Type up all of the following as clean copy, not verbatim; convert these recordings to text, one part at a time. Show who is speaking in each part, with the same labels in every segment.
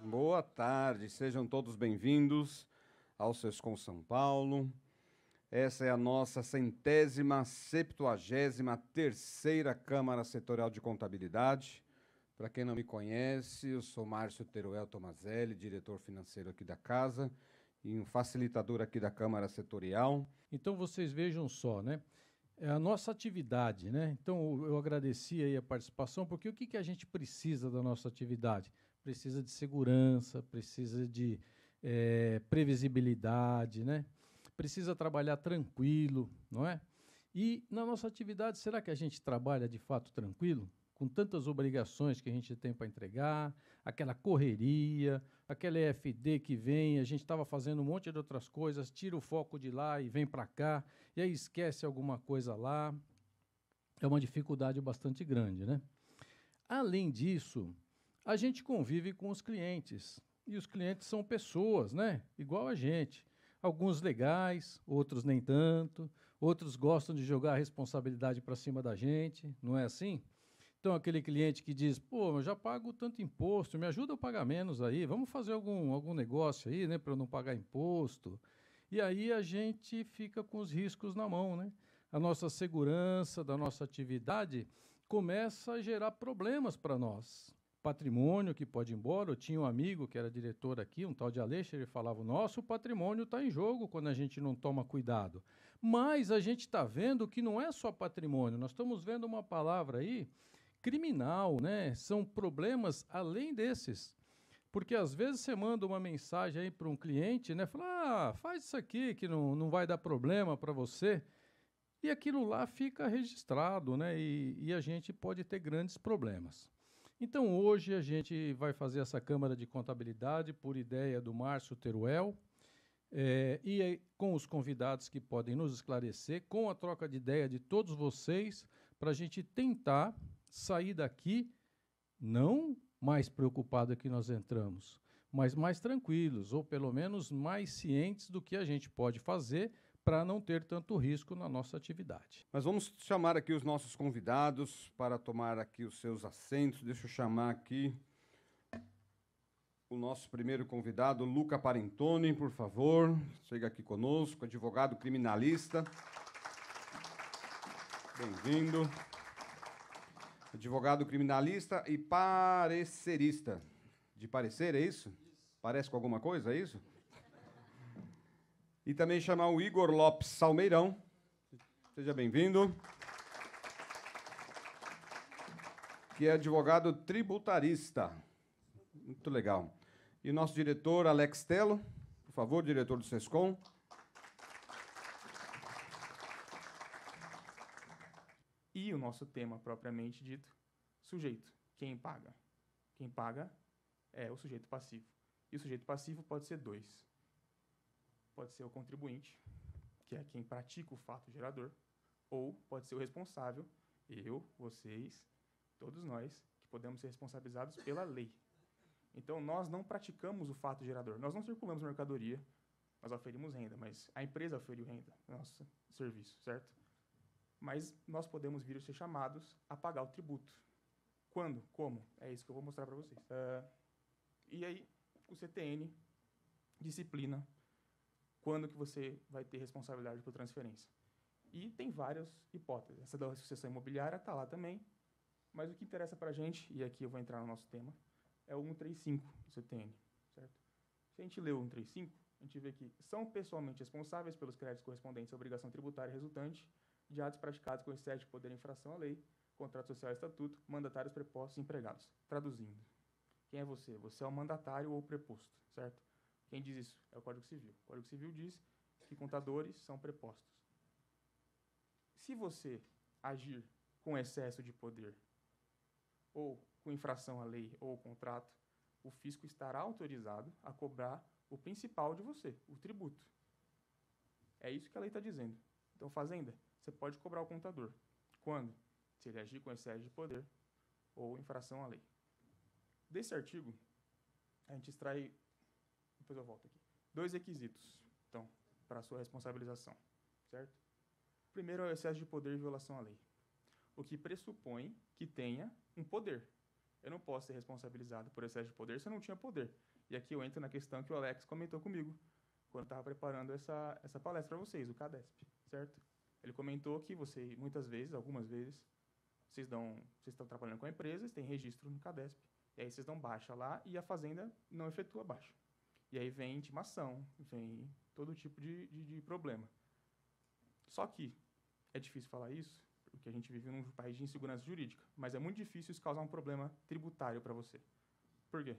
Speaker 1: Boa tarde, sejam todos bem-vindos ao Sescom São Paulo. Essa é a nossa 173ª Câmara Setorial de Contabilidade. Para quem não me conhece, eu sou Márcio Teruel Tomazelli, diretor financeiro aqui da casa e um facilitador aqui da Câmara Setorial.
Speaker 2: Então vocês vejam só, né? É a nossa atividade, né? Então eu agradeci aí a participação, porque o que a gente precisa da nossa atividade? Precisa de segurança, precisa de previsibilidade, né? Precisa trabalhar tranquilo, não é? E na nossa atividade, será que a gente trabalha de fato tranquilo? Com tantas obrigações que a gente tem para entregar, aquela correria, aquela EFD que vem, a gente estava fazendo um monte de outras coisas, tira o foco de lá e vem para cá, e aí esquece alguma coisa lá. É uma dificuldade bastante grande, né? Além disso, a gente convive com os clientes, e os clientes são pessoas, né? Igual a gente. Alguns legais, outros nem tanto, outros gostam de jogar a responsabilidade para cima da gente, não é assim? Então, aquele cliente que diz, pô, eu já pago tanto imposto, me ajuda a pagar menos aí, vamos fazer algum negócio aí, né, para eu não pagar imposto. E aí a gente fica com os riscos na mão, né? A nossa segurança da nossa atividade começa a gerar problemas para nós. Patrimônio que pode ir embora. Eu tinha um amigo que era diretor aqui, um tal de Aleixo, ele falava, o nosso patrimônio está em jogo quando a gente não toma cuidado. Mas a gente está vendo que não é só patrimônio, nós estamos vendo uma palavra aí, criminal, né? São problemas além desses. Porque às vezes você manda uma mensagem aí para um cliente, né? Fala, faz isso aqui que não vai dar problema para você. E aquilo lá fica registrado, né? E a gente pode ter grandes problemas. Então hoje a gente vai fazer essa Câmara de Contabilidade por ideia do Márcio Teruel, com os convidados que podem nos esclarecer, com a troca de ideia de todos vocês, para a gente tentar sair daqui não mais preocupado que nós entramos, mas mais tranquilos, ou pelo menos mais cientes do que a gente pode fazer para não ter tanto risco na nossa atividade.
Speaker 1: Mas vamos chamar aqui os nossos convidados para tomar aqui os seus assentos. Deixa eu chamar aqui o nosso primeiro convidado, Luca Parentoni, por favor. Chega aqui conosco, advogado criminalista. Bem-vindo. Advogado criminalista e parecerista. De parecer, é isso? Parece com alguma coisa, é isso? E também chamar o Igor Lopes Salmeirão. Seja bem-vindo. Que é advogado tributarista. Muito legal. E o nosso diretor, Alex Tello. Por favor, diretor do Sescom.
Speaker 3: E o nosso tema propriamente dito, sujeito, quem paga? Quem paga é o sujeito passivo. E o sujeito passivo pode ser dois. Pode ser o contribuinte, que é quem pratica o fato gerador, ou pode ser o responsável, eu, vocês, todos nós, que podemos ser responsabilizados pela lei. Então, nós não praticamos o fato gerador. Nós não circulamos mercadoria, nós oferimos renda, mas a empresa oferiu renda no nosso serviço, certo? Mas nós podemos vir a ser chamados a pagar o tributo. Quando? Como? É isso que eu vou mostrar para vocês. E aí, o CTN disciplina quando que você vai ter responsabilidade por transferência. E tem várias hipóteses. Essa da sucessão imobiliária está lá também, mas o que interessa para a gente, e aqui eu vou entrar no nosso tema, é o 135 do CTN, certo? Se a gente lê o 135, a gente vê que são pessoalmente responsáveis pelos créditos correspondentes à obrigação tributária resultante de atos praticados com excesso de poder em infração à lei, contrato social e estatuto, mandatários, prepostos e empregados. Traduzindo, quem é você? Você é o mandatário ou o preposto, certo? Quem diz isso? É o Código Civil. O Código Civil diz que contadores são prepostos. Se você agir com excesso de poder, ou com infração à lei ou ao contrato, o fisco estará autorizado a cobrar o principal de você, o tributo. É isso que a lei está dizendo. Então, fazenda, você pode cobrar o contador. Quando? Se ele agir com excesso de poder ou infração à lei. Desse artigo, a gente extrai, depois eu volto aqui, 2 requisitos, então, para a sua responsabilização, certo? Primeiro é o excesso de poder e violação à lei, o que pressupõe que tenha um poder. Eu não posso ser responsabilizado por excesso de poder se eu não tinha poder. E aqui eu entro na questão que o Alex comentou comigo, quando estava preparando essa palestra para vocês, o CADESP, certo? Ele comentou que você, muitas vezes, algumas vezes, vocês estão trabalhando com a empresa, vocês têm registro no CADESP, e aí vocês dão baixa lá e a fazenda não efetua baixa. E aí vem intimação, vem todo tipo de problema. Só que é difícil falar isso, porque a gente vive num país de insegurança jurídica, mas é muito difícil isso causar um problema tributário para você. Por quê?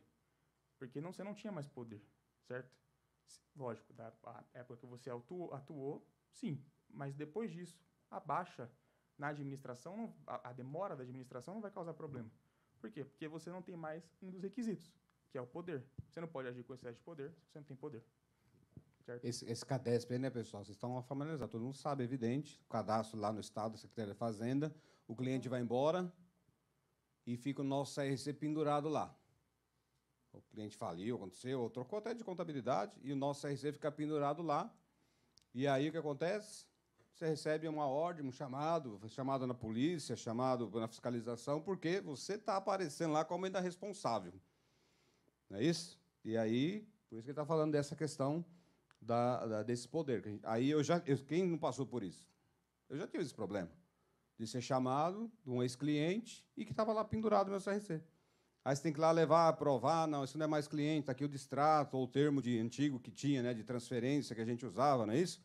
Speaker 3: Porque você não tinha mais poder, certo? Lógico, da época que você atuou, sim, mas depois disso, a baixa na administração, a demora da administração não vai causar problema. Por quê? Porque você não tem mais um dos requisitos, que é o poder. Você não pode agir com excesso de poder se você não tem poder. Certo?
Speaker 1: Esse CADESP aí, né, pessoal? Vocês estão familiarizados, todo mundo sabe, é evidente. O cadastro lá no Estado, Secretaria da Fazenda, o cliente vai embora e fica o nosso CRC pendurado lá. O cliente faliu, aconteceu, ou trocou até de contabilidade, e o nosso CRC fica pendurado lá. E aí o que acontece? Você recebe uma ordem, um chamado na polícia, chamado na fiscalização, porque você está aparecendo lá como ainda responsável. Não é isso? E aí, por isso que ele está falando dessa questão desse poder. Aí quem não passou por isso? Eu já tive esse problema de ser chamado de um ex-cliente e que estava lá pendurado no meu CRC. Aí você tem que ir lá levar, aprovar, não, isso não é mais cliente, está aqui o distrato, ou o termo antigo que tinha, né, de transferência que a gente usava, não é isso?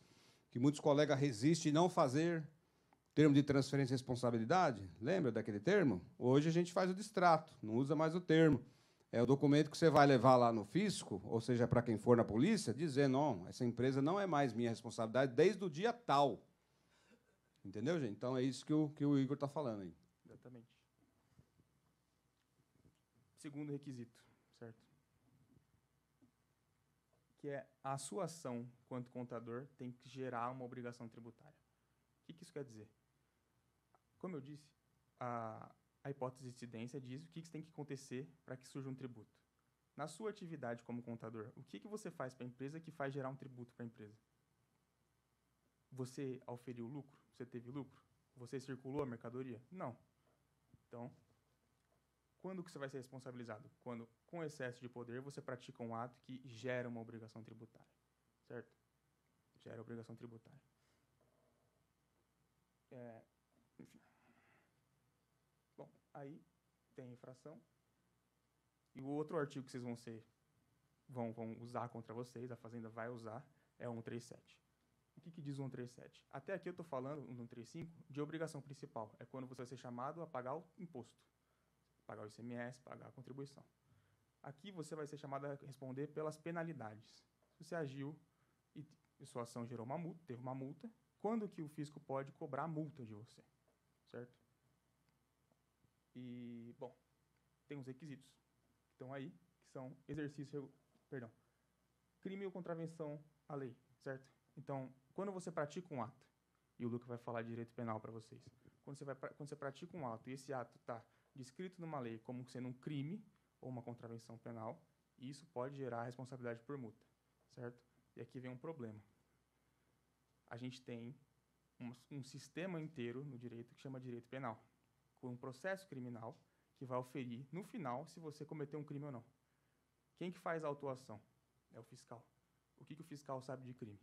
Speaker 1: Que muitos colegas resistem em não fazer termo de transferência e responsabilidade. Lembra daquele termo? Hoje a gente faz o distrato, não usa mais o termo. É o documento que você vai levar lá no fisco, ou seja, para quem for na polícia, dizendo, não, essa empresa não é mais minha responsabilidade desde o dia tal. Entendeu, gente? Então, é isso que o Igor está falando aí.
Speaker 3: Exatamente. Segundo requisito, certo? Que é a sua ação, quanto contador, tem que gerar uma obrigação tributária. O que isso quer dizer? Como eu disse, a hipótese de incidência diz o que tem que acontecer para que surja um tributo. Na sua atividade como contador, o que você faz para a empresa que faz gerar um tributo para a empresa? Você auferiu lucro? Você teve lucro? Você circulou a mercadoria? Não. Então, quando que você vai ser responsabilizado? Quando, com excesso de poder, você pratica um ato que gera uma obrigação tributária. Certo? Gera obrigação tributária. Enfim. Bom, aí tem a infração. E o outro artigo que vocês vão usar contra vocês, a Fazenda vai usar, é o 137. O que diz o 137? Até aqui eu estou falando, no 135, de obrigação principal. É quando você vai ser chamado a pagar o imposto. Pagar o ICMS, pagar a contribuição. Aqui você vai ser chamado a responder pelas penalidades. Se você agiu e sua ação gerou uma multa, teve uma multa, quando que o fisco pode cobrar a multa de você? Certo? E, bom, tem os requisitos que estão aí, que são crime ou contravenção à lei, certo? Então, quando você pratica um ato, e o Luca vai falar de direito penal para vocês, quando você pratica um ato e esse ato está descrito numa lei como sendo um crime ou uma contravenção penal, isso pode gerar responsabilidade por multa, certo? E aqui vem um problema. A gente tem um sistema inteiro no direito que chama direito penal, com um processo criminal que vai oferir, no final, se você cometeu um crime ou não. Quem que faz a autuação? É o fiscal. O que o fiscal sabe de crime?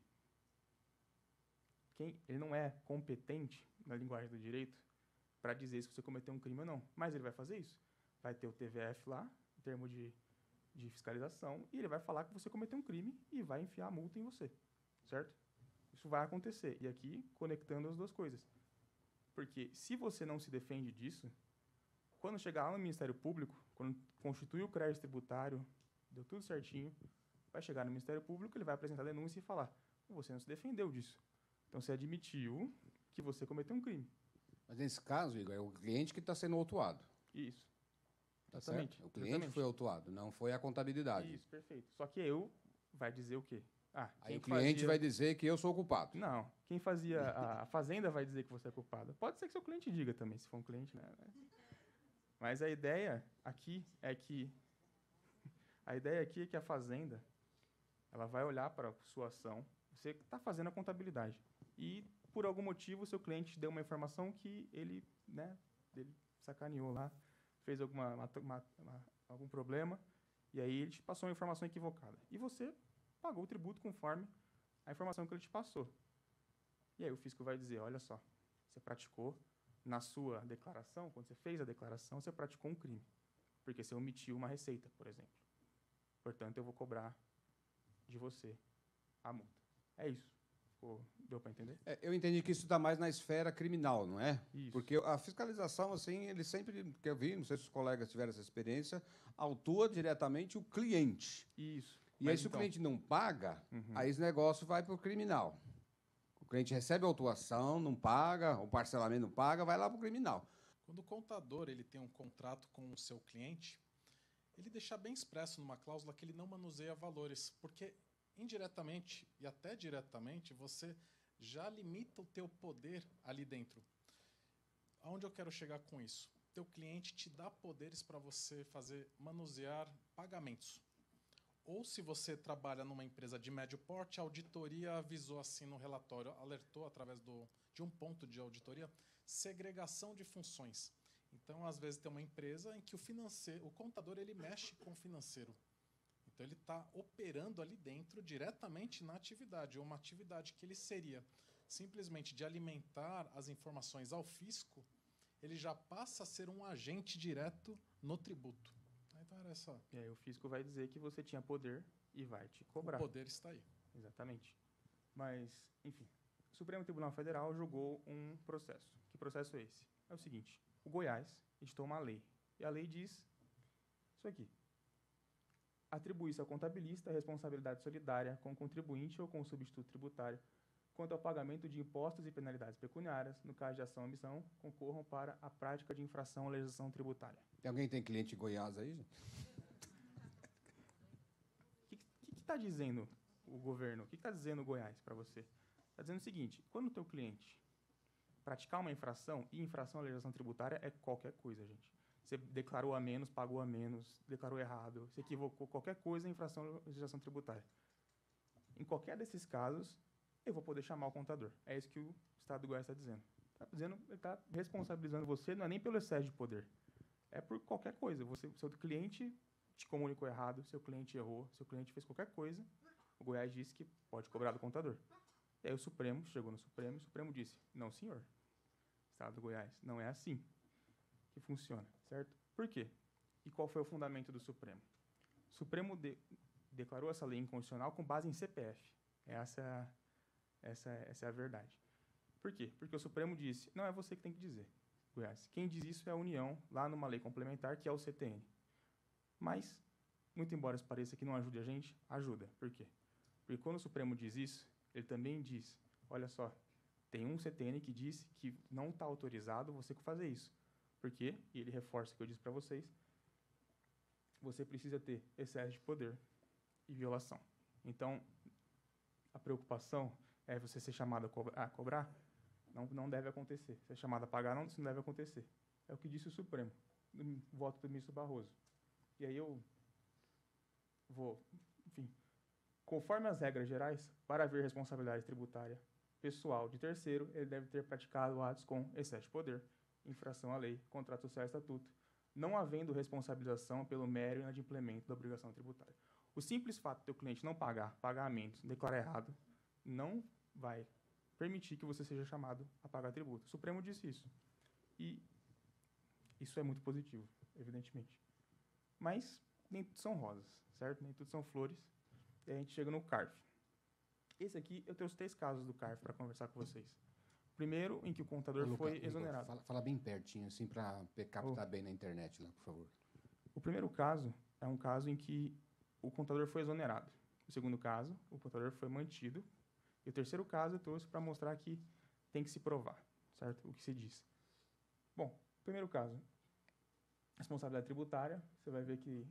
Speaker 3: Ele não é competente, na linguagem do direito, para dizer se você cometeu um crime ou não. Mas ele vai fazer isso. Vai ter o TVF lá, em termo de fiscalização, e ele vai falar que você cometeu um crime e vai enfiar a multa em você. Certo? Isso vai acontecer. E aqui, conectando as duas coisas. Porque se você não se defende disso, quando chegar lá no Ministério Público, quando constituir o crédito tributário, deu tudo certinho, vai chegar no Ministério Público, ele vai apresentar a denúncia e falar, você não se defendeu disso. Então, você admitiu que você cometeu um crime.
Speaker 1: Mas nesse caso, Igor, é o cliente que está sendo autuado.
Speaker 3: Isso.
Speaker 1: Tá
Speaker 3: Exatamente.
Speaker 1: certo? O cliente foi autuado, não foi a contabilidade.
Speaker 3: Isso, perfeito. Só que vai dizer o quê?
Speaker 1: Aí o cliente vai dizer que eu sou o culpado.
Speaker 3: Não. Quem fazia a Fazenda vai dizer que você é culpado. Pode ser que seu cliente diga também, se for um cliente, né? Mas a ideia aqui é que a Fazenda ela vai olhar para a sua ação. Você está fazendo a contabilidade. E, por algum motivo, o seu cliente deu uma informação que ele sacaneou lá, fez algum problema, e aí ele te passou uma informação equivocada. E você pagou o tributo conforme a informação que ele te passou. E aí o fisco vai dizer, olha só, você praticou na sua declaração, quando você fez a declaração, você praticou um crime, porque você omitiu uma receita, por exemplo. Portanto, eu vou cobrar de você a multa. É isso. Deu para entender?
Speaker 1: Eu entendi que isso está mais na esfera criminal, não é?
Speaker 3: Isso.
Speaker 1: Porque a fiscalização, assim, ele sempre, que eu vi, não sei se os colegas tiveram essa experiência, autua diretamente o cliente.
Speaker 3: Isso.
Speaker 1: E aí, se o cliente não paga, aí esse negócio vai para o criminal. O cliente recebe a autuação, não paga, o parcelamento não paga, vai lá para o criminal.
Speaker 4: Quando o contador ele tem um contrato com o seu cliente, ele deixa bem expresso numa cláusula que ele não manuseia valores, porque indiretamente e até diretamente você já limita o teu poder ali dentro. Aonde eu quero chegar com isso? Teu cliente te dá poderes para você manusear pagamentos. Ou se você trabalha numa empresa de médio porte, a auditoria avisou assim no relatório, alertou através de um ponto de auditoria, segregação de funções. Então, às vezes, tem uma empresa em que o contador ele mexe com o financeiro. Então, ele está operando ali dentro diretamente na atividade, ou uma atividade que ele seria simplesmente de alimentar as informações ao fisco, ele já passa a ser um agente direto no tributo. Então, era essa.
Speaker 3: E aí o fisco vai dizer que você tinha poder e vai te cobrar.
Speaker 4: O poder está aí.
Speaker 3: Exatamente. Mas, enfim, o Supremo Tribunal Federal julgou um processo. Que processo é esse? É o seguinte, o Goiás editou uma lei, e a lei diz isso aqui. Atribui-se ao contabilista a responsabilidade solidária com o contribuinte ou com o substituto tributário quanto ao pagamento de impostos e penalidades pecuniárias, no caso de ação ou omissão, concorram para a prática de infração à legislação tributária.
Speaker 1: Alguém tem cliente em Goiás aí, gente?
Speaker 3: O que está dizendo o governo? O que está dizendo o Goiás para você? Está dizendo o seguinte, quando o teu cliente praticar uma infração, e infração à legislação tributária é qualquer coisa, gente. Você declarou a menos, pagou a menos, declarou errado, se equivocou, qualquer coisa é infração à legislação tributária. Em qualquer desses casos, eu vou poder chamar o contador. É isso que o Estado do Goiás está dizendo. Ele está responsabilizando você, não é nem pelo excesso de poder, é por qualquer coisa. Seu cliente te comunicou errado, seu cliente errou, seu cliente fez qualquer coisa, o Goiás disse que pode cobrar do contador. E aí o Supremo chegou no Supremo e o Supremo disse, não, senhor, Estado do Goiás, não é assim que funciona, certo? Por quê? E qual foi o fundamento do Supremo? O Supremo declarou essa lei inconstitucional com base em CPF. Essa é a verdade. Por quê? Porque o Supremo disse, não é você que tem que dizer, Goiás. Quem diz isso é a União, lá numa lei complementar, que é o CTN. Mas, muito embora isso pareça que não ajude a gente, ajuda. Por quê? Porque quando o Supremo diz isso, ele também diz, olha só, tem um CTN que diz que não está autorizado você fazer isso. Por quê? E ele reforça o que eu disse para vocês, você precisa ter excesso de poder e violação. Então, a preocupação é você ser chamado a cobrar, não deve acontecer. Ser chamado a pagar, isso não deve acontecer. É o que disse o Supremo, no voto do ministro Barroso. E aí eu vou, enfim, conforme as regras gerais, para haver responsabilidade tributária pessoal de terceiro, ele deve ter praticado atos com excesso de poder, infração à lei, contrato social e estatuto, não havendo responsabilização pelo mero inadimplemento da obrigação tributária. O simples fato do teu cliente não pagar pagamentos, declarar errado, não vai permitir que você seja chamado a pagar tributo. O Supremo disse isso. E isso é muito positivo, evidentemente. Mas nem tudo são rosas, certo? Nem tudo são flores. E a gente chega no CARF. Esse aqui, eu tenho os 3 casos do CARF para conversar com vocês. Primeiro, em que o contador foi exonerado.
Speaker 1: Fala bem pertinho, assim, para captar bem na internet, lá, por favor.
Speaker 3: O primeiro caso é um caso em que o contador foi exonerado. O segundo caso, o contador foi mantido. E o terceiro caso eu trouxe para mostrar que tem que se provar, certo? O que se diz. Bom, primeiro caso, responsabilidade tributária, você vai ver que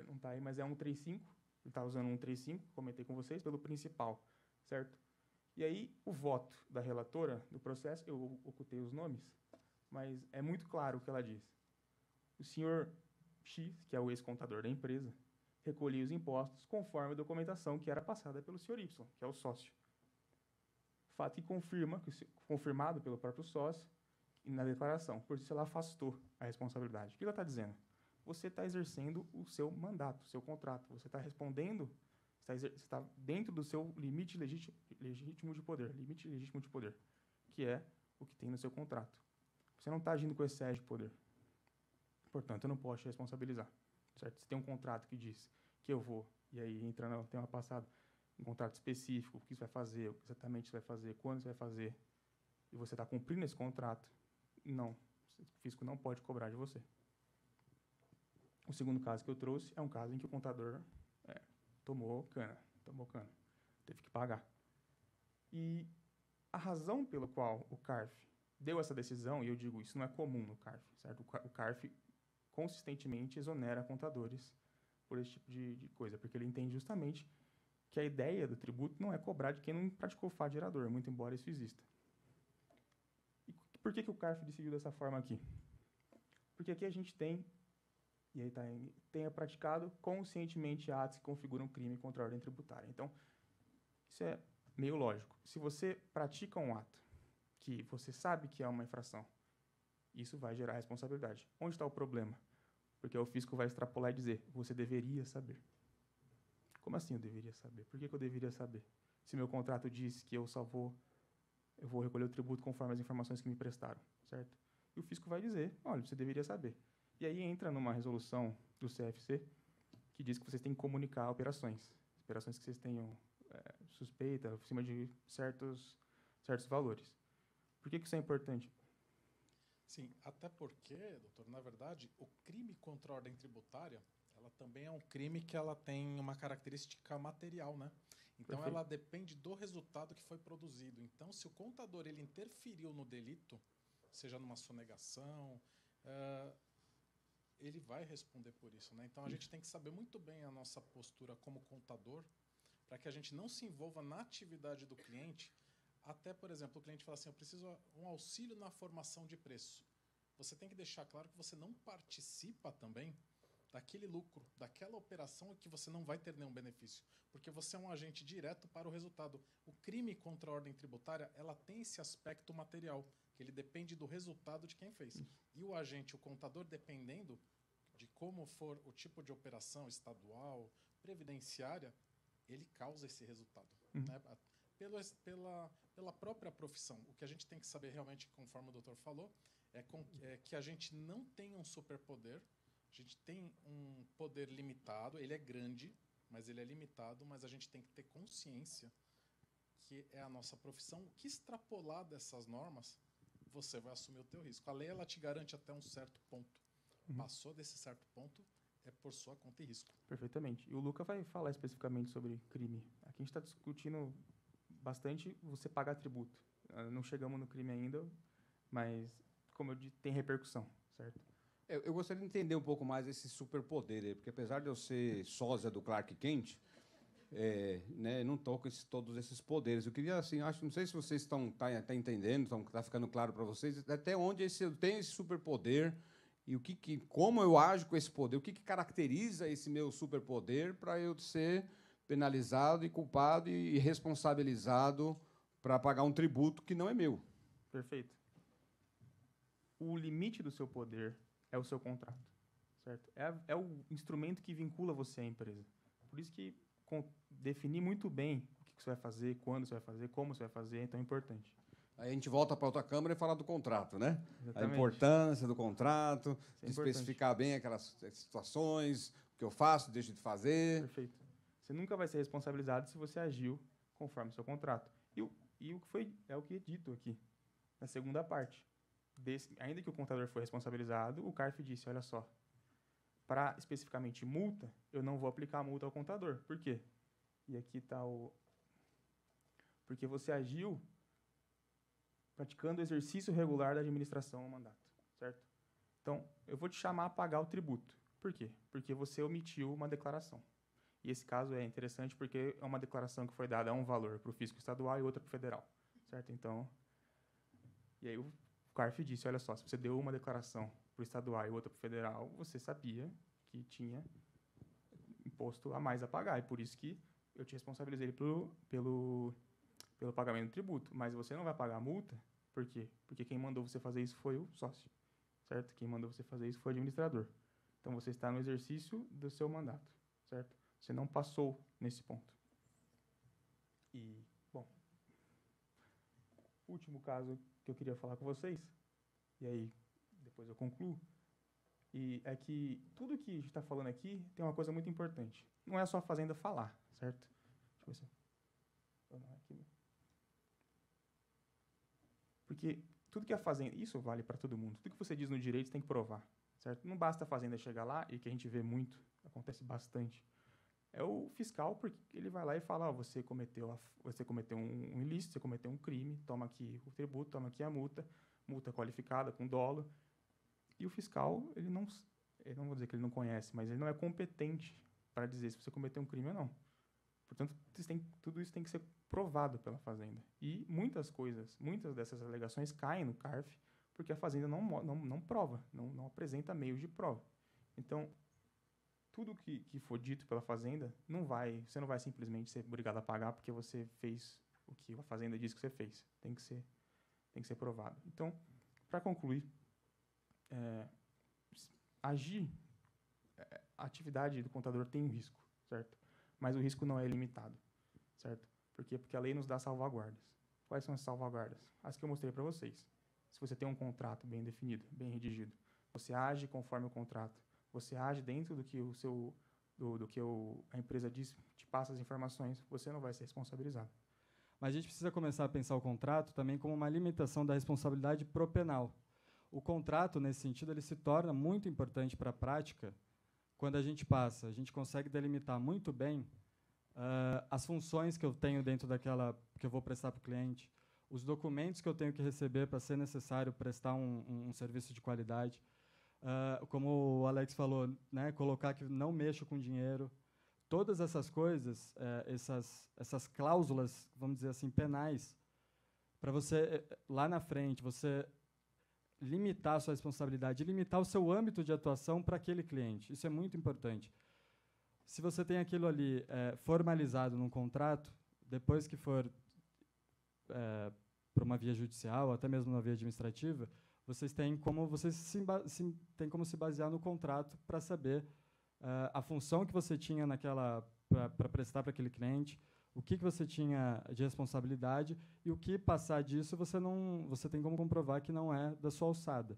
Speaker 3: não está aí, mas é 135, ele está usando 135, comentei com vocês, pelo principal, certo? E aí, o voto da relatora do processo, eu ocultei os nomes, mas é muito claro o que ela diz. O senhor X, que é o ex-contador da empresa, recolhia os impostos conforme a documentação que era passada pelo senhor Y, que é o sócio. Fato que confirmado pelo próprio sócio, na declaração. Por isso, ela afastou a responsabilidade. O que ela está dizendo? Você está exercendo o seu mandato, o seu contrato. Você está respondendo, você está dentro do seu limite legítimo de poder, que é o que tem no seu contrato. Você não está agindo com excesso de poder. Portanto, eu não posso te responsabilizar. Certo? Se tem um contrato que diz que eu vou, e aí entra no tema passado, um contrato específico, o que você vai fazer, o que exatamente você vai fazer, quando você vai fazer, e você está cumprindo esse contrato, não. O fisco não pode cobrar de você. O segundo caso que eu trouxe é um caso em que o contador tomou cana, teve que pagar. E a razão pela qual o CARF deu essa decisão, e eu digo isso não é comum no CARF, certo? O CARF consistentemente exonera contadores por esse tipo de coisa, porque ele entende justamente que a ideia do tributo não é cobrar de quem não praticou fato gerador, muito embora isso exista. E por que o CARF decidiu dessa forma aqui? Porque aqui a gente tem, e aí tenha praticado conscientemente atos que configuram crime contra a ordem tributária. Então, isso é meio lógico. Se você pratica um ato que você sabe que é uma infração, isso vai gerar responsabilidade. Onde está o problema? Porque o fisco vai extrapolar e dizer, você deveria saber. Como assim eu deveria saber? Por que eu deveria saber? Se meu contrato diz que eu vou recolher o tributo conforme as informações que me prestaram, certo? E o fisco vai dizer, olha, você deveria saber. E aí entra numa resolução do CFC que diz que vocês têm que comunicar operações que vocês tenham suspeita, acima de certos valores. Por que isso é importante?
Speaker 4: Sim, até porque, doutor, na verdade, o crime contra a ordem tributária, ela também é um crime que ela tem uma característica material, né? Então,
Speaker 3: Perfeito.
Speaker 4: ela depende do resultado que foi produzido. Então, se o contador ele interferiu no delito, seja numa sonegação, ele vai responder por isso, né? Então, a gente tem que saber muito bem a nossa postura como contador para que a gente não se envolva na atividade do cliente. Até, por exemplo, o cliente fala assim, eu preciso um auxílio na formação de preço. Você tem que deixar claro que você não participa também daquele lucro, daquela operação que você não vai ter nenhum benefício, porque você é um agente direto para o resultado. O crime contra a ordem tributária, ela tem esse aspecto material, que ele depende do resultado de quem fez. E o agente, o contador, dependendo de como for o tipo de operação estadual, previdenciária, ele causa esse resultado, né? Pela própria profissão. O que a gente tem que saber realmente, conforme o doutor falou, é que a gente não tem um superpoder, a gente tem um poder limitado, ele é grande, mas ele é limitado, mas a gente tem que ter consciência que é a nossa profissão. O que extrapolar dessas normas, você vai assumir o teu risco. A lei, ela te garante até um certo ponto. Passou desse certo ponto, é por sua conta e risco.
Speaker 3: Perfeitamente. E o Luca vai falar especificamente sobre crime. Aqui a gente está discutindo bastante você pagar tributo. Não chegamos no crime ainda, mas, como eu disse, tem repercussão, certo?
Speaker 1: Eu gostaria de entender um pouco mais esse superpoder aí, porque apesar de eu ser sósia do Clark Kent, né, não estou com todos esses poderes. Eu queria, assim, não sei se vocês estão entendendo, está ficando claro para vocês, até onde eu tenho esse superpoder e como eu ajo com esse poder, o que caracteriza esse meu superpoder para eu ser penalizado e culpado e responsabilizado para pagar um tributo que não é meu.
Speaker 3: Perfeito. O limite do seu poder é o seu contrato, certo? É o instrumento que vincula você à empresa. Por isso que definir muito bem o que você vai fazer, quando você vai fazer, como você vai fazer, é tão importante.
Speaker 1: Aí a gente volta para outra câmara e fala do contrato, né?
Speaker 3: Exatamente.
Speaker 1: A importância do contrato,
Speaker 3: Isso é
Speaker 1: de
Speaker 3: importante.
Speaker 1: especificar bem aquelas situações, o que eu faço, deixo de fazer.
Speaker 3: Perfeito. Você nunca vai ser responsabilizado se você agiu conforme o seu contrato. E o que é o que é dito aqui, na segunda parte. Ainda que o contador foi responsabilizado, o CARF disse, olha só, para especificamente multa, eu não vou aplicar a multa ao contador. Por quê? E aqui está porque você agiu praticando o exercício regular da administração ao mandato, certo? Então, eu vou te chamar a pagar o tributo. Por quê? Porque você omitiu uma declaração. E esse caso é interessante porque é uma declaração que foi dada a um valor para o fisco estadual e outra para o federal, certo? Então, e aí o CARF disse, olha só, se você deu uma declaração para o estadual e outra para o federal, você sabia que tinha imposto a mais a pagar, e por isso que eu te responsabilizei pelo pagamento do tributo. Mas você não vai pagar a multa Por quê? Porque quem mandou você fazer isso foi o sócio, certo? Quem mandou você fazer isso foi o administrador. Então, você está no exercício do seu mandato, certo? Você não passou nesse ponto. E, bom, último caso que eu queria falar com vocês, e aí depois eu concluo, e é que tudo que a gente está falando aqui tem uma coisa muito importante. Não é só a fazenda falar, certo? Deixa eu ver se eu... aqui. Porque tudo que a fazenda... Isso vale para todo mundo. Tudo que você diz no direito, você tem que provar, certo? Não basta a fazenda chegar lá, e que a gente vê muito, acontece bastante. É o fiscal, porque ele vai lá e fala, ó, você cometeu um ilícito, você cometeu um crime, toma aqui o tributo, toma aqui a multa qualificada, com dolo. E o fiscal, eu não vou dizer que ele não conhece, mas ele não é competente para dizer se você cometeu um crime ou não. Portanto, tudo isso tem que ser provado pela fazenda. E muitas dessas alegações caem no CARF, porque a fazenda não prova, não apresenta meios de prova. Então, tudo que for dito pela fazenda, você não vai simplesmente ser obrigado a pagar porque você fez o que a fazenda diz que você fez. Tem que ser provado. Então, para concluir, a atividade do contador tem um risco, certo? Mas o risco não é ilimitado, certo? Por quê? Porque a lei nos dá salvaguardas. Quais são as salvaguardas? As que eu mostrei para vocês. Se você tem um contrato bem definido, bem redigido, você age conforme o contrato, você age dentro do que a empresa diz, te passa as informações, você não vai ser responsabilizado.
Speaker 5: Mas a gente precisa começar a pensar o contrato também como uma limitação da responsabilidade pro penal. O contrato, nesse sentido, ele se torna muito importante para a prática quando a gente consegue delimitar muito bem as funções que eu tenho dentro daquela que eu vou prestar para o cliente, os documentos que eu tenho que receber para ser necessário prestar um serviço de qualidade. Como o Alex falou, né, colocar que não mexo com dinheiro. Todas essas coisas, essas cláusulas, vamos dizer assim, penais, para você, lá na frente, você limitar a sua responsabilidade, limitar o seu âmbito de atuação para aquele cliente. Isso é muito importante. Se você tem aquilo ali formalizado num contrato, depois que for para uma via judicial, ou até mesmo uma via administrativa, vocês têm como se basear no contrato para saber a função que você tinha para prestar para aquele cliente, o que você tinha de responsabilidade e o que passar disso você tem como comprovar que não é da sua alçada.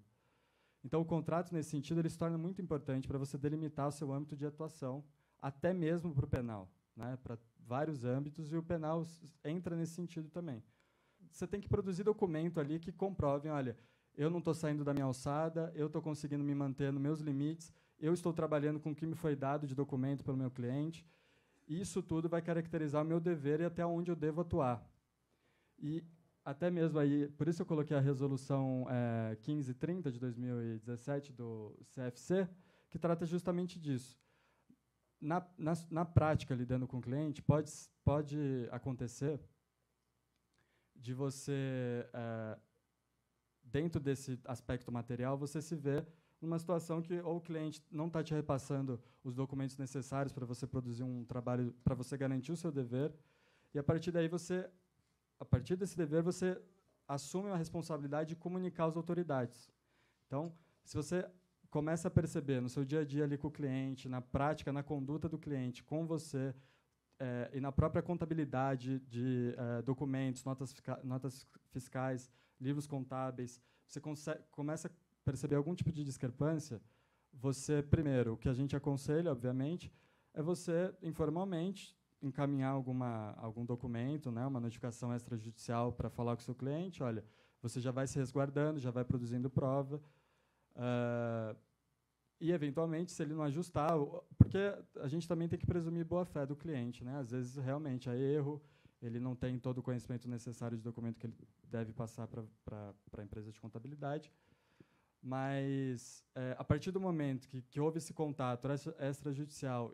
Speaker 5: Então, o contrato, nesse sentido, ele se torna muito importante para você delimitar o seu âmbito de atuação, até mesmo para o penal, né, para vários âmbitos, e o penal entra nesse sentido também. Você tem que produzir documento ali que comprovem, olha, eu não estou saindo da minha alçada, eu estou conseguindo me manter nos meus limites, eu estou trabalhando com o que me foi dado de documento pelo meu cliente. Isso tudo vai caracterizar o meu dever e até onde eu devo atuar. E até mesmo aí, por isso eu coloquei a resolução 1530 de 2017 do CFC, que trata justamente disso. Na prática, lidando com o cliente, pode acontecer de você, dentro desse aspecto material, você se vê numa situação que ou o cliente não está te repassando os documentos necessários para você produzir um trabalho, para você garantir o seu dever, e a partir daí a partir desse dever, você assume a responsabilidade de comunicar às autoridades. Então, se você começa a perceber no seu dia a dia ali com o cliente, na prática, na conduta do cliente, com você, e na própria contabilidade de documentos, notas fiscais, livros contábeis, você começa a perceber algum tipo de discrepância, você, primeiro, o que a gente aconselha, obviamente, é você, informalmente, encaminhar algum documento, né, uma notificação extrajudicial para falar com o seu cliente, olha, você já vai se resguardando, já vai produzindo prova, e, eventualmente, se ele não ajustar, porque a gente também tem que presumir boa-fé do cliente, né? Às vezes, realmente, há erro, ele não tem todo o conhecimento necessário de documento que ele deve passar para a empresa de contabilidade, mas, a partir do momento que houve esse contato extrajudicial,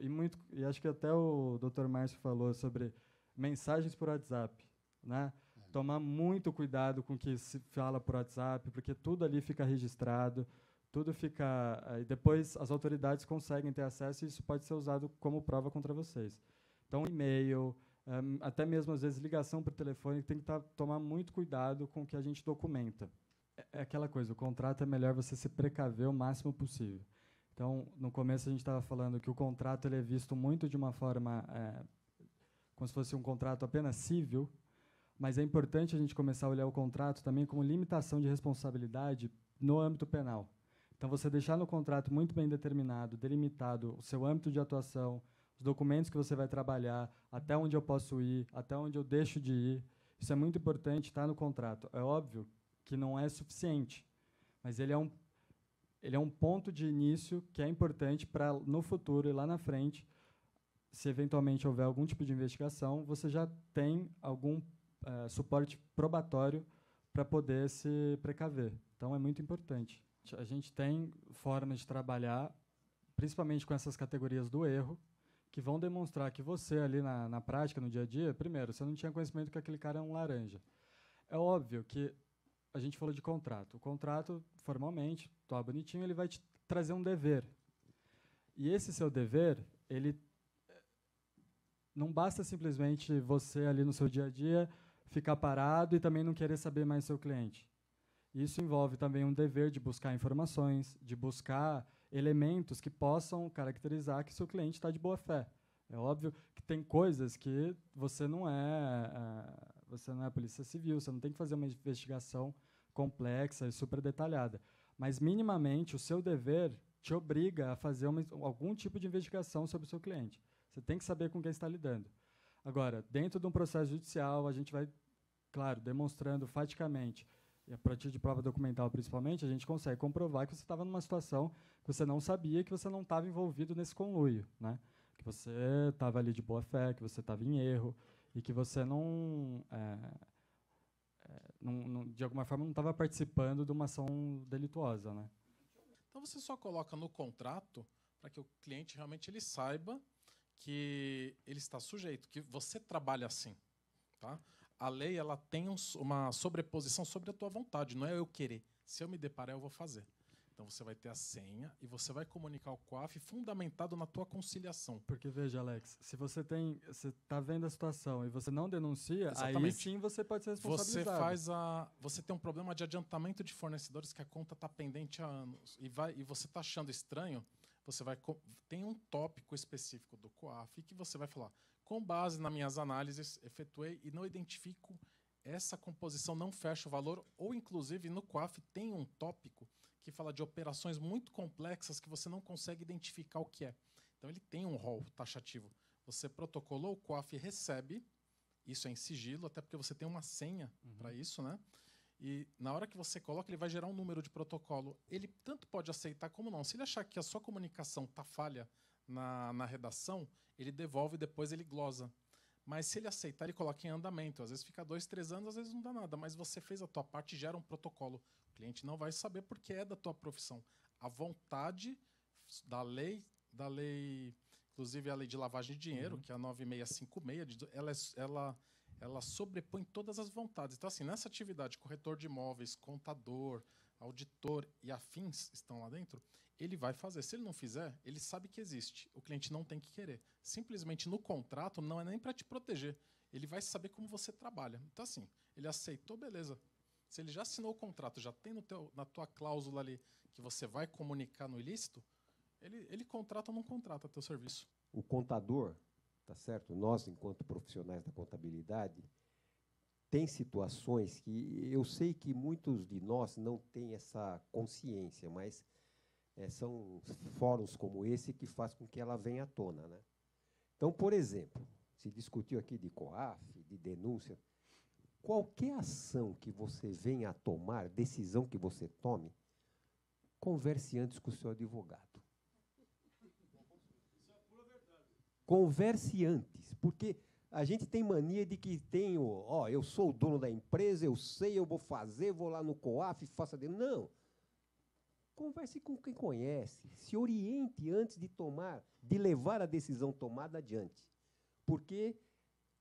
Speaker 5: e acho que até o Dr. Márcio falou sobre mensagens por WhatsApp, né? Tomar muito cuidado com o que se fala por WhatsApp, porque tudo ali fica registrado, tudo fica... e depois as autoridades conseguem ter acesso e isso pode ser usado como prova contra vocês. Então, e-mail, até mesmo, às vezes, ligação por telefone, tem que tomar muito cuidado com o que a gente documenta. É aquela coisa, o contrato é melhor você se precaver o máximo possível. Então, no começo, a gente estava falando que o contrato ele é visto muito de uma forma como se fosse um contrato apenas civil, mas é importante a gente começar a olhar o contrato também como limitação de responsabilidade no âmbito penal. Então, você deixar no contrato muito bem determinado, delimitado o seu âmbito de atuação, os documentos que você vai trabalhar, até onde eu posso ir, até onde eu deixo de ir. Isso é muito importante, está no contrato. É óbvio que não é suficiente, mas ele é um ponto de início que é importante para, no futuro e lá na frente, se eventualmente houver algum tipo de investigação, você já tem algum suporte probatório para poder se precaver. Então, é muito importante. A gente tem formas de trabalhar, principalmente com essas categorias do erro, que vão demonstrar que você, ali na prática, no dia a dia, primeiro, você não tinha conhecimento que aquele cara é um laranja. É óbvio que a gente falou de contrato. O contrato, formalmente, tá bonitinho, ele vai te trazer um dever. E esse seu dever, ele não basta simplesmente você, ali no seu dia a dia, ficar parado e também não querer saber mais do seu cliente. Isso envolve também um dever de buscar informações, de buscar elementos que possam caracterizar que seu cliente está de boa fé. É óbvio que tem coisas que você não é polícia civil, você não tem que fazer uma investigação complexa e super detalhada. Mas, minimamente, o seu dever te obriga a fazer algum tipo de investigação sobre o seu cliente. Você tem que saber com quem está lidando. Agora, dentro de um processo judicial, a gente vai, claro, demonstrando faticamente, e a partir de prova documental principalmente, a gente consegue comprovar que você estava numa situação que você não sabia, que você não estava envolvido nesse conluio, né? Que você estava ali de boa fé, que você estava em erro, e que você de alguma forma, não estava participando de uma ação delituosa, né?
Speaker 4: Então, você só coloca no contrato para que o cliente realmente ele saiba que ele está sujeito, que você trabalha assim, tá? A lei ela tem uma sobreposição sobre a tua vontade, não é eu querer. Se eu me deparar, eu vou fazer. Então, você vai ter a senha e você vai comunicar ao COAF fundamentado na tua conciliação.
Speaker 5: Porque, veja, Alex, se você está vendo a situação e você não denuncia,
Speaker 4: exatamente,
Speaker 5: aí sim você pode ser responsabilizado.
Speaker 4: Você tem um problema de adiantamento de fornecedores que a conta está pendente há anos e você está achando estranho, tem um tópico específico do COAF que você vai falar, com base nas minhas análises, efetuei e não identifico essa composição, não fecha o valor, ou inclusive no COAF tem um tópico que fala de operações muito complexas que você não consegue identificar o que é. Então, ele tem um rol taxativo. Você protocolou, o COAF recebe, isso é em sigilo, até porque você tem uma senha para isso, né? E na hora que você coloca, ele vai gerar um número de protocolo. Ele tanto pode aceitar como não. Se ele achar que a sua comunicação está falha na redação, ele devolve e depois ele glosa. Mas se ele aceitar, ele coloca em andamento. Às vezes fica 2, 3 anos, às vezes não dá nada. Mas você fez a tua parte e gera um protocolo. O cliente não vai saber porque é da tua profissão. A vontade da lei, inclusive a lei de lavagem de dinheiro, que é a 9656, ela sobrepõe todas as vontades. Então, assim, nessa atividade, corretor de imóveis, contador, auditor e afins estão lá dentro, ele vai fazer. Se ele não fizer, ele sabe que existe. O cliente não tem que querer. Simplesmente no contrato não é nem para te proteger. Ele vai saber como você trabalha. Então, assim, ele aceitou, beleza. Se ele já assinou o contrato, já tem na tua cláusula ali que você vai comunicar no ilícito, ele contrata ou não contrata teu serviço.
Speaker 6: O contador, tá certo? Nós, enquanto profissionais da contabilidade, tem situações que eu sei que muitos de nós não têm essa consciência, mas são fóruns como esse que faz com que ela venha à tona, né? Então, por exemplo, se discutiu aqui de COAF, de denúncia, qualquer ação que você venha a tomar, decisão que você tome, converse antes com o seu advogado. Converse antes, porque a gente tem mania de que tem eu sou o dono da empresa, eu sei, eu vou fazer, vou lá no COAF, faça denúncia. Não. Converse com quem conhece, se oriente antes de levar a decisão tomada adiante. Porque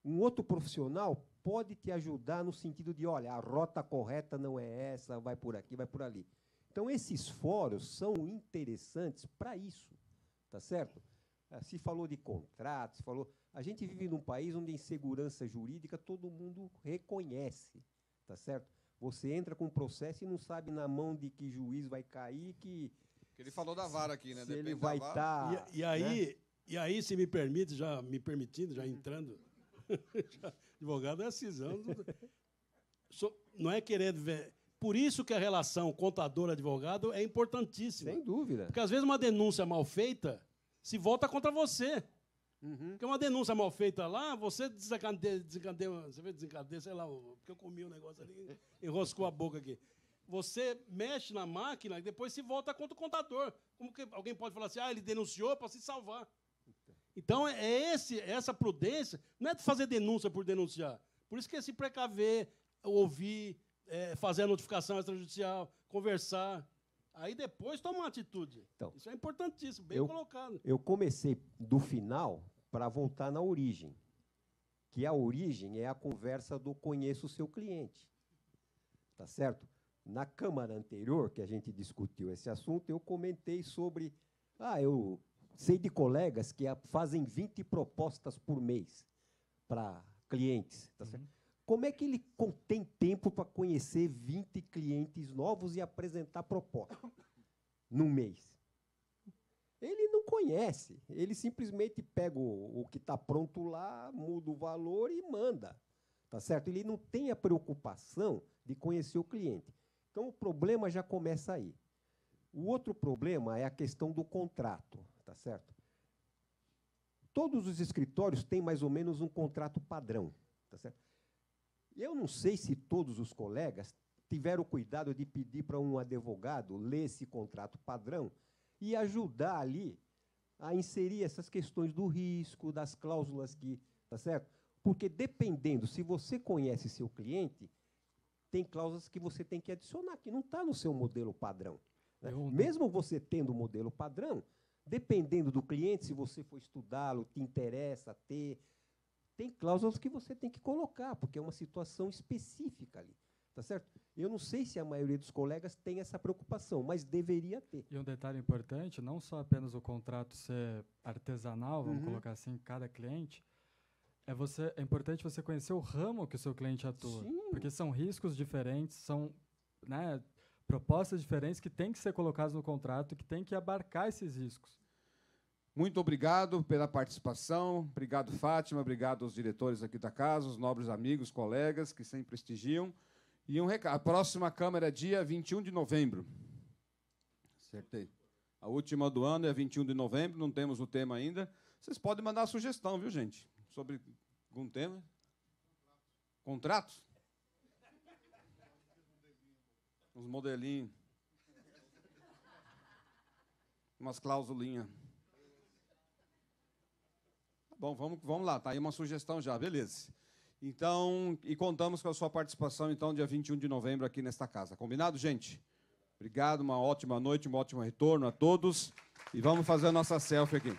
Speaker 6: um outro profissional pode te ajudar no sentido de, olha, a rota correta não é essa, vai por aqui, vai por ali. Então, esses fóruns são interessantes para isso, tá certo? Se falou de contratos, A gente vive num país onde a insegurança jurídica todo mundo reconhece, tá certo? Você entra com um processo e não sabe na mão de que juiz vai cair, que
Speaker 1: Ele falou da vara aqui, né?
Speaker 6: se ele
Speaker 1: Depende
Speaker 6: vai
Speaker 1: da vara.
Speaker 6: estar...
Speaker 7: E aí, se me permite, já me permitindo, já entrando, advogado é a cisão. Não é querendo ver. Por isso que a relação contador-advogado é importantíssima.
Speaker 6: Sem dúvida.
Speaker 7: Porque, às vezes, uma denúncia mal feita se volta contra você. Porque uma denúncia mal feita lá, você desencadeia, sei lá, porque eu comi um negócio ali, enroscou a boca aqui. Você mexe na máquina e depois se volta contra o contador. Como que alguém pode falar assim, ele denunciou para se salvar? Então, essa prudência, não é de fazer denúncia por denunciar. Por isso que é se precaver, ouvir, fazer a notificação extrajudicial, conversar. Aí depois toma uma atitude.
Speaker 6: Então,
Speaker 7: isso é importantíssimo, bem colocado.
Speaker 6: Eu comecei do final para voltar na origem. Que a origem é a conversa do conheço o seu cliente. Tá certo? Na Câmara anterior, que a gente discutiu esse assunto, eu comentei sobre... eu sei de colegas que fazem 20 propostas por mês para clientes. Tá certo? Como é que ele tem tempo para conhecer 20 clientes novos e apresentar proposta num mês? Ele não conhece. Ele simplesmente pega o que está pronto lá, muda o valor e manda. Tá certo? Ele não tem a preocupação de conhecer o cliente. Então, o problema já começa aí. O outro problema é a questão do contrato. Tá certo? Todos os escritórios têm mais ou menos um contrato padrão. Tá certo? Eu não sei se todos os colegas tiveram cuidado de pedir para um advogado ler esse contrato padrão e ajudar ali a inserir essas questões do risco, das cláusulas que... Tá certo? Porque, dependendo, se você conhece seu cliente, tem cláusulas que você tem que adicionar, que não está no seu modelo padrão. Né? Mesmo você tendo o modelo padrão, dependendo do cliente, se você for estudá-lo, te interessa ter... Tem cláusulas que você tem que colocar, porque é uma situação específica ali. Tá certo? Eu não sei se a maioria dos colegas tem essa preocupação, mas deveria ter.
Speaker 5: E um detalhe importante, não só apenas o contrato ser artesanal, vamos colocar assim, cada cliente, é importante você conhecer o ramo que o seu cliente atua.
Speaker 6: Sim.
Speaker 5: Porque são riscos diferentes, são, né, propostas diferentes que têm que ser colocadas no contrato, que têm que abarcar esses riscos.
Speaker 1: Muito obrigado pela participação. Obrigado, Fátima. Obrigado aos diretores aqui da casa, os nobres amigos, colegas que sempre prestigiam. E um recado. A próxima Câmara é dia 21 de novembro. Acertei. A última do ano é 21 de novembro, não temos o tema ainda. Vocês podem mandar a sugestão, viu, gente? Sobre algum tema? Contratos? Uns modelinhos. Umas clausulinhas. Bom, vamos lá, tá aí uma sugestão já, beleza. Então, e contamos com a sua participação, então, dia 21 de novembro aqui nesta casa. Combinado, gente? Obrigado, uma ótima noite, um ótimo retorno a todos. E vamos fazer a nossa selfie aqui.